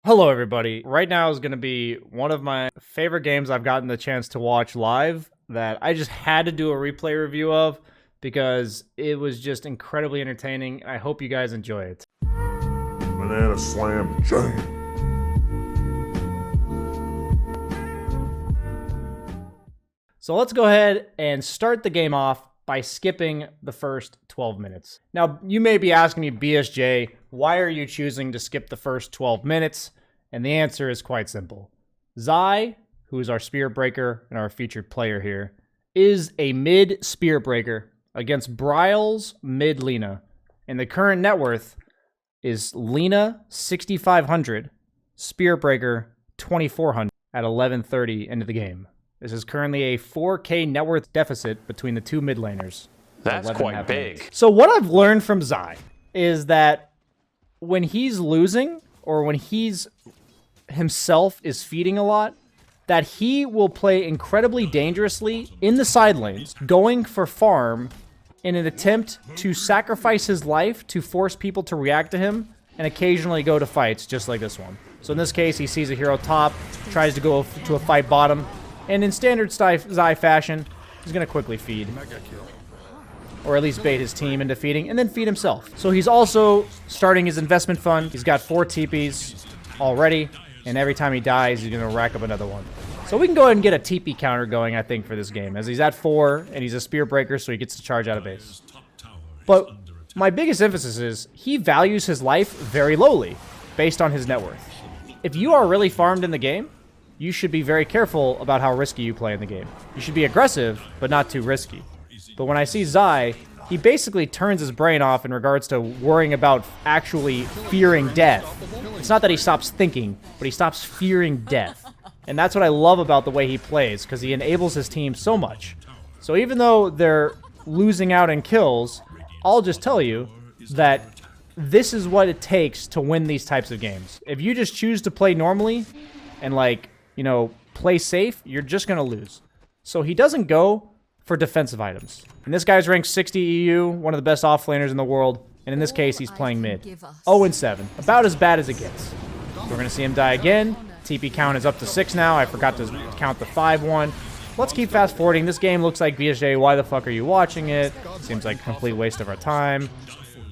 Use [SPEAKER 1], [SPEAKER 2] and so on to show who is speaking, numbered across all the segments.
[SPEAKER 1] Hello, everybody. Right now is going to be one of my favorite games I've gotten the chance to watch live that I just had to do a replay review of because it was just incredibly entertaining. I hope you guys enjoy it.
[SPEAKER 2] Banana Slam Jam.
[SPEAKER 1] So let's go ahead and start the game off by skipping the first 12 minutes. Now, you may be asking me, BSJ, why are you choosing to skip the first 12 minutes? And the answer is quite simple. Zai, who is our Spirit Breaker and our featured player here, is a mid Spirit Breaker against Bryle's mid Lina. And the current net worth is Lina 6,500, Spirit Breaker 2,400 at 11:30 into the game. This is currently a 4K net worth deficit between the two mid laners.
[SPEAKER 3] That's quite big.
[SPEAKER 1] So what I've learned from Zai is that when he's losing or when he's himself is feeding a lot, that he will play incredibly dangerously in the side lanes, going for farm in an attempt to sacrifice his life to force people to react to him and occasionally go to fights just like this one. So in this case, he sees a hero top, tries to go to a fight bottom, and in standard Zai fashion, he's going to quickly feed. Or at least bait his team into feeding, and then feed himself. So he's also starting his investment fund. He's got 4 TPs already, and every time he dies, he's going to rack up another one. So we can go ahead and get a TP counter going, I think, for this game, as he's at 4, and he's a Spear Breaker, so he gets to charge out of base. But my biggest emphasis is he values his life very lowly, based on his net worth. If you are really farmed in the game, you should be very careful about how risky you play in the game. You should be aggressive, but not too risky. But when I see Zai, he basically turns his brain off in regards to worrying about actually fearing death. It's not that he stops thinking, but he stops fearing death. And that's what I love about the way he plays, because he enables his team so much. So even though they're losing out in kills, I'll just tell you that this is what it takes to win these types of games. If you just choose to play normally and, like, you know, play safe, you're just going to lose. So he doesn't go for defensive items. And this guy's ranked 60 EU, one of the best offlaners in the world. And in this case, he's playing mid. 0-7. About as bad as it gets. We're going to see him die again. TP count is up to 6 now. I forgot to count the 5-1. Let's keep fast forwarding. This game looks like BSJ. Why the fuck are you watching it? Seems like a complete waste of our time.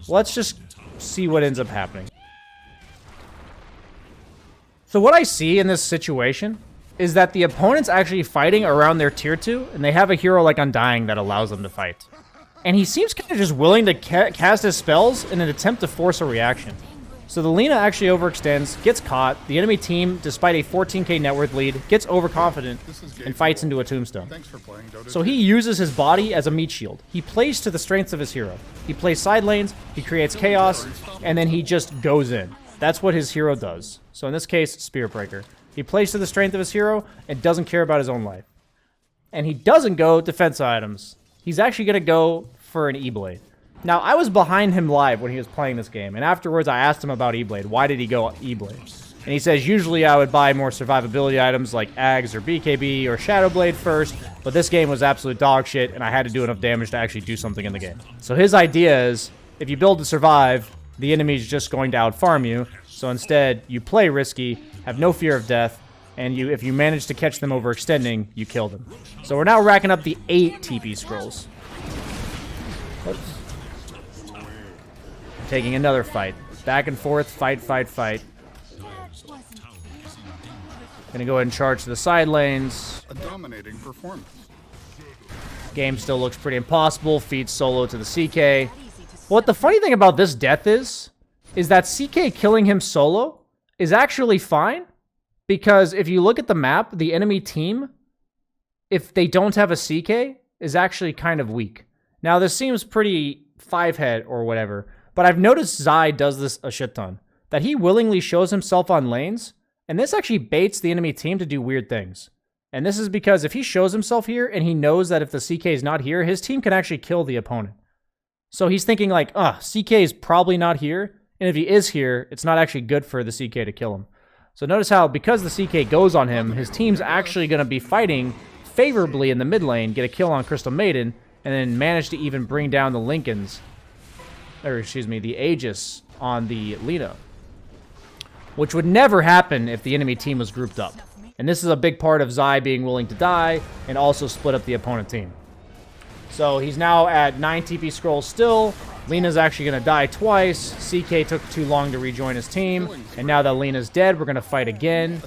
[SPEAKER 1] Let's just see what ends up happening. So what I see in this situation is that the opponent's actually fighting around their tier 2, and they have a hero like Undying that allows them to fight. And he seems kind of just willing to cast his spells in an attempt to force a reaction. So the Lina actually overextends, gets caught. The enemy team, despite a 14k net worth lead, gets overconfident and fights into a tombstone. So he uses his body as a meat shield. He plays to the strengths of his hero. He plays side lanes, he creates chaos, and then he just goes in. That's what his hero does. So in this case, Spirit Breaker. He plays to the strength of his hero and doesn't care about his own life. And he doesn't go defense items. He's actually going to go for an E-Blade. Now, I was behind him live when he was playing this game, and afterwards I asked him about E-Blade. Why did he go E-Blade? And he says, usually I would buy more survivability items like Ags or BKB or Shadow Blade first, but this game was absolute dog shit, and I had to do enough damage to actually do something in the game. So his idea is, if you build to survive, the enemy's just going to out-farm you, so instead, you play risky, have no fear of death, and if you manage to catch them overextending, you kill them. So we're now racking up the 8 TP scrolls. Oops. Taking another fight. Back and forth, fight. Gonna go ahead and charge to the side lanes.
[SPEAKER 4] A dominating performance.
[SPEAKER 1] Game still looks pretty impossible. Feeds solo to the CK. What the funny thing about this death is that CK killing him solo is actually fine, because if you look at the map, the enemy team, if they don't have a CK, is actually kind of weak. Now, this seems pretty 5-head or whatever, but I've noticed Zai does this a shit ton, that he willingly shows himself on lanes, and this actually baits the enemy team to do weird things. And this is because if he shows himself here and he knows that if the CK is not here, his team can actually kill the opponent. So he's thinking like, CK is probably not here, and if he is here, it's not actually good for the CK to kill him. So notice how, because the CK goes on him, his team's actually going to be fighting favorably in the mid lane, get a kill on Crystal Maiden, and then manage to even bring down the Lincolns, or excuse me, the Aegis on the Lina. which would never happen if the enemy team was grouped up. And this is a big part of Zai being willing to die and also split up the opponent team. So he's now at 9 TP scrolls still. Lena's actually going to die twice. CK took too long to rejoin his team. And now that Lena's dead, we're going to fight again.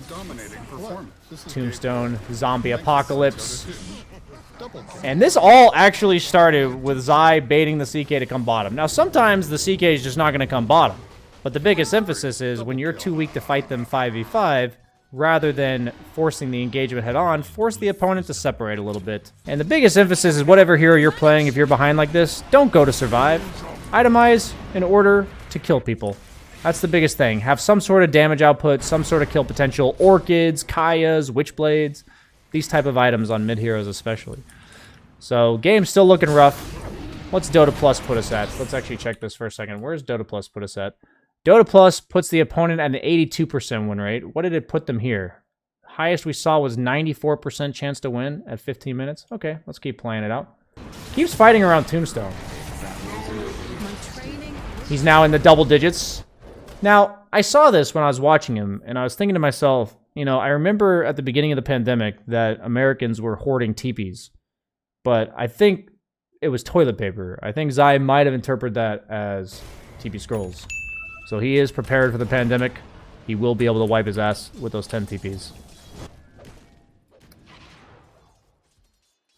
[SPEAKER 1] Tombstone, zombie apocalypse. And this all actually started with Zai baiting the CK to come bottom. Now, sometimes the CK is just not going to come bottom. But the biggest emphasis is when you're too weak to fight them 5v5, rather than forcing the engagement head-on, force the opponent to separate a little bit. And the biggest emphasis is whatever hero you're playing, if you're behind like this, don't go to survive. Itemize in order to kill people. That's the biggest thing. Have some sort of damage output, some sort of kill potential. Orchids, Kayas, Witchblades, these type of items on mid-heroes especially. So, game's still looking rough. What's Dota Plus put us at? Let's actually check this for a second. Where's Dota Plus put us at? Dota Plus puts the opponent at an 82% win rate. What did it put them here? Highest we saw was 94% chance to win at 15 minutes. Okay, let's keep playing it out. Keeps fighting around Tombstone. He's now in the double digits. Now, I saw this when I was watching him, and I was thinking to myself, you know, I remember at the beginning of the pandemic that Americans were hoarding teepees. But I think it was toilet paper. I think Zai might have interpreted that as TP scrolls. So he is prepared for the pandemic. He will be able to wipe his ass with those 10 TPs.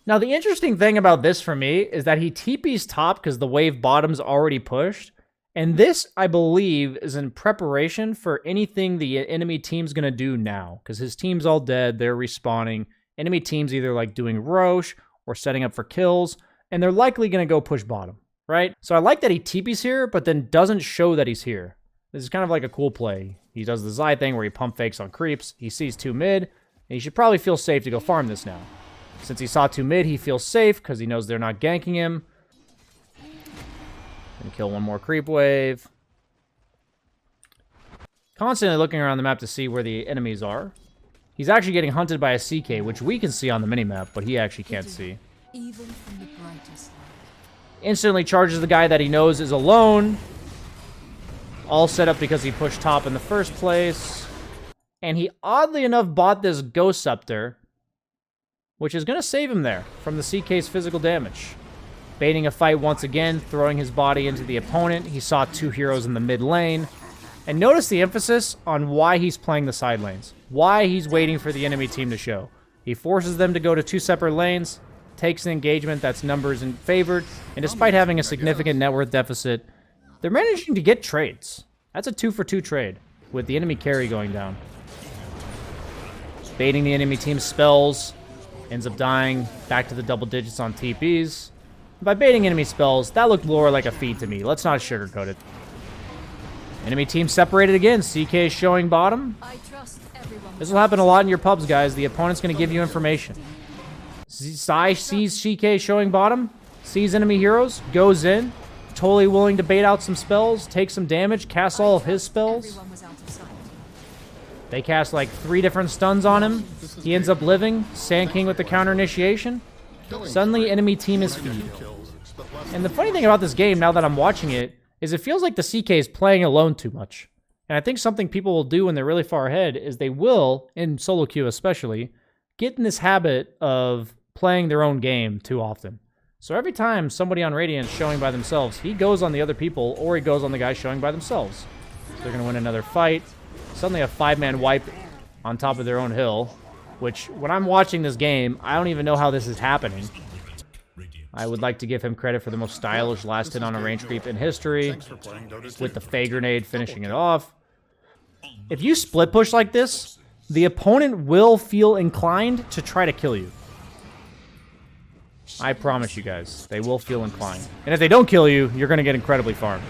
[SPEAKER 1] Now, the interesting thing about this for me is that he TPs top because the wave bottom's already pushed. And this, I believe, is in preparation for anything the enemy team's going to do now. Because his team's all dead. They're respawning. Enemy team's either like doing Roche or setting up for kills. And they're likely going to go push bottom. Right? So I like that he TPs here, but then doesn't show that he's here. This is kind of like a cool play. He does the Zai thing where he pump fakes on creeps. He sees 2 mid, and he should probably feel safe to go farm this now. Since he saw 2 mid, he feels safe because he knows they're not ganking him. And kill one more creep wave. Constantly looking around the map to see where the enemies are. He's actually getting hunted by a CK, which we can see on the minimap, but he actually can't see.
[SPEAKER 3] Even from the brightest light.
[SPEAKER 1] Instantly charges the guy that he knows is alone. All set up because he pushed top in the first place. And he, oddly enough, bought this Ghost Scepter, which is going to save him there from the CK's physical damage. Baiting a fight once again, throwing his body into the opponent. He saw 2 heroes in the mid lane. And notice the emphasis on why he's playing the side lanes. Why he's waiting for the enemy team to show. He forces them to go to 2 separate lanes, takes an engagement that's numbers in favored, and despite having a significant net worth deficit, they're managing to get trades. That's a 2-for-2 trade, with the enemy carry going down. Baiting the enemy team's spells, ends up dying back to the double digits on TPs. By baiting enemy spells, that looked more like a feed to me. Let's not sugarcoat it. Enemy team separated again. CK showing bottom. This will happen a lot in your pubs, guys. The opponent's going to give you information. Zai sees CK showing bottom, sees enemy heroes, goes in, totally willing to bait out some spells, take some damage, casts all of his spells. They cast like 3 different stuns on him. He ends up living. Sand King with the counter initiation. Suddenly, enemy team is feed. And the funny thing about this game, now that I'm watching it, is it feels like the CK is playing alone too much. And I think something people will do when they're really far ahead is they will, in solo queue especially, get in this habit of playing their own game too often. So every time somebody on Radiant's showing by themselves, he goes on the other people, or he goes on the guys showing by themselves. So they're going to win another fight. Suddenly a 5-man wipe on top of their own hill, which, when I'm watching this game, I don't even know how this is happening. I would like to give him credit for the most stylish last hit on a range creep in history, with the Fey Grenade finishing it off. If you split push like this, the opponent will feel inclined to try to kill you. I promise you guys, they will feel inclined. And if they don't kill you, you're going to get incredibly farmed.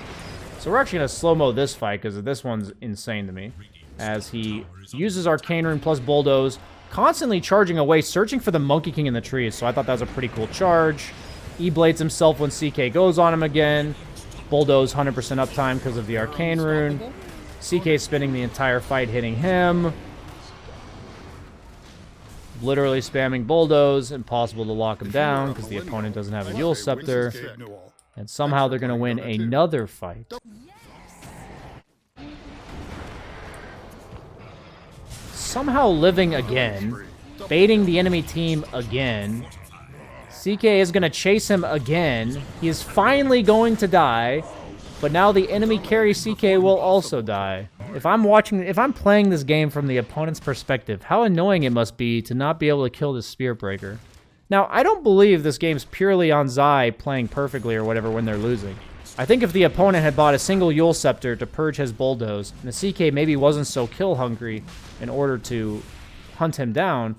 [SPEAKER 1] So we're actually going to slow-mo this fight, because this one's insane to me. As he uses Arcane Rune plus Bulldoze, constantly charging away, searching for the Monkey King in the trees. So I thought that was a pretty cool charge. E-blades himself when CK goes on him again. Bulldoze 100% uptime because of the Arcane Rune. CK spinning the entire fight, hitting him. Literally spamming Bulldoze. Impossible to lock him down because the opponent doesn't have a Yule Scepter. And somehow they're going to win another fight. somehow living again, baiting the enemy team again. CK is going to chase him again. He is finally going to die, but now the enemy carry CK will also die. If I'm playing this game from the opponent's perspective, how annoying it must be to not be able to kill this Spirit Breaker. Now, I don't believe this game's purely on Zai playing perfectly or whatever when they're losing. I think if the opponent had bought a single Yule Scepter to purge his Bulldoze, and the CK maybe wasn't so kill-hungry in order to hunt him down,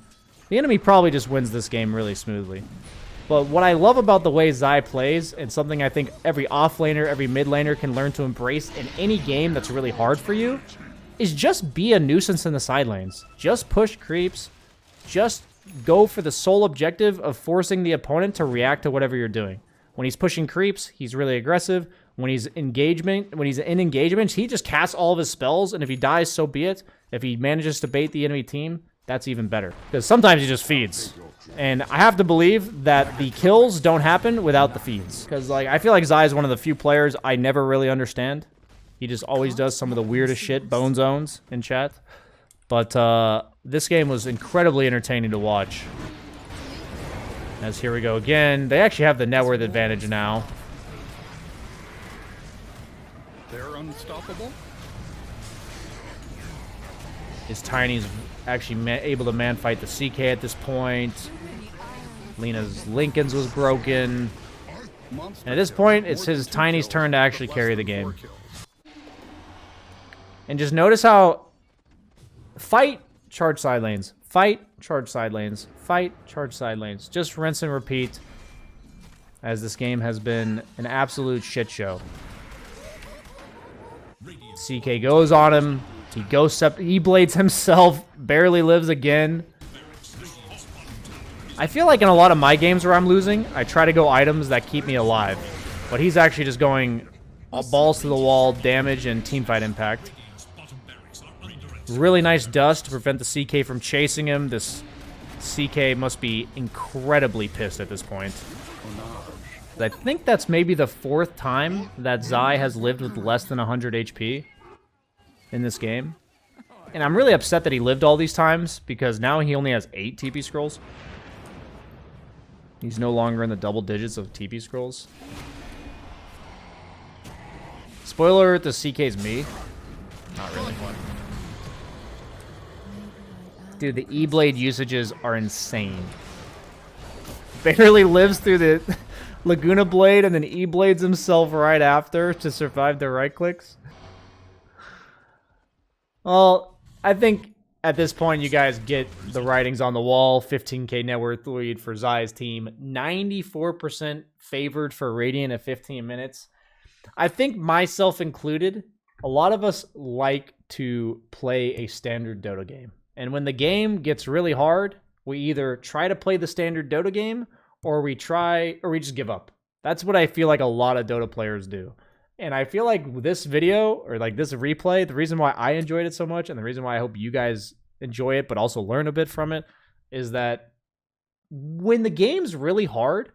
[SPEAKER 1] the enemy probably just wins this game really smoothly. But what I love about the way Zai plays, and something I think every offlaner, every mid laner can learn to embrace in any game that's really hard for you, is just be a nuisance in the side lanes. Just push creeps. Just go for the sole objective of forcing the opponent to react to whatever you're doing. When he's pushing creeps, he's really aggressive. When he's in engagement, he just casts all of his spells, and if he dies, so be it. If he manages to bait the enemy team, that's even better. Because sometimes he just feeds. And I have to believe that the kills don't happen without the feeds. Because like I feel like Zai is one of the few players I never really understand. He just always does some of the weirdest shit, bone zones in chat. But this game was incredibly entertaining to watch. As here we go again. They actually have the net worth advantage now.
[SPEAKER 4] They're unstoppable.
[SPEAKER 1] His Tiny's actually able to man-fight the CK at this point. Lena's Lincoln's was broken. And at this point, it's his Tiny's turn to actually carry the game. And just notice how... Fight, charge side lanes. Fight, charge side lanes. Fight, charge side lanes. Just rinse and repeat. As this game has been an absolute shit show. CK goes on him. He ghosts up. He blades himself. Barely lives again. I feel like in a lot of my games where I'm losing, I try to go items that keep me alive. But he's actually just going balls to the wall, damage, and teamfight impact. Really nice dust to prevent the CK from chasing him. This CK must be incredibly pissed at this point. I think that's maybe the 4th time that Zai has lived with less than 100 HP in this game. And I'm really upset that he lived all these times, because now he only has 8 TP scrolls. He's no longer in the double digits of TP scrolls. Spoiler alert, the CK's me. Not really. Dude, the E-Blade usages are insane. Barely lives through the Laguna Blade and then E-Blades himself right after to survive the right clicks. Well, I think at this point you guys get the writings on the wall. 15k net worth lead for Zai's team. 94% favored for Radiant at 15 minutes. I think myself included, a lot of us like to play a standard Dota game. And when the game gets really hard, we either try to play the standard Dota game or we just give up. That's what I feel like a lot of Dota players do. And I feel like this video, or like this replay, the reason why I enjoyed it so much and the reason why I hope you guys enjoy it but also learn a bit from it is that when the game's really hard,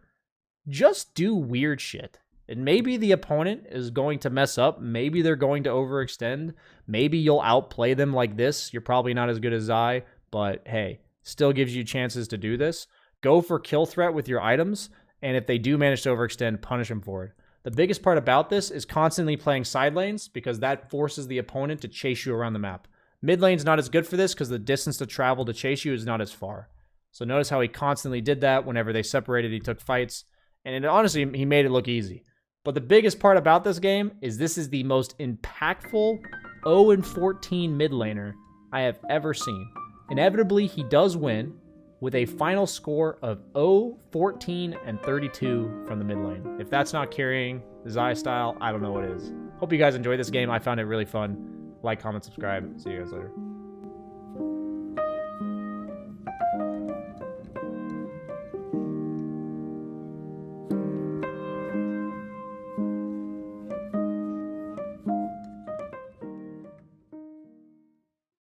[SPEAKER 1] just do weird shit. And maybe the opponent is going to mess up. Maybe they're going to overextend. Maybe you'll outplay them like this. You're probably not as good as Zai, but hey, still gives you chances to do this. Go for kill threat with your items, and if they do manage to overextend, punish them for it. The biggest part about this is constantly playing side lanes, because that forces the opponent to chase you around the map. Mid lane's not as good for this because the distance to travel to chase you is not as far. So notice how he constantly did that. Whenever they separated, he took fights. And honestly, he made it look easy. But the biggest part about this game is this is the most impactful 0-14 mid laner I have ever seen. Inevitably, he does win with a final score of 0-14 and 32 from the mid lane. If that's not carrying Zai style, I don't know what is. Hope you guys enjoyed this game. I found it really fun. Like, comment, subscribe. See you guys later.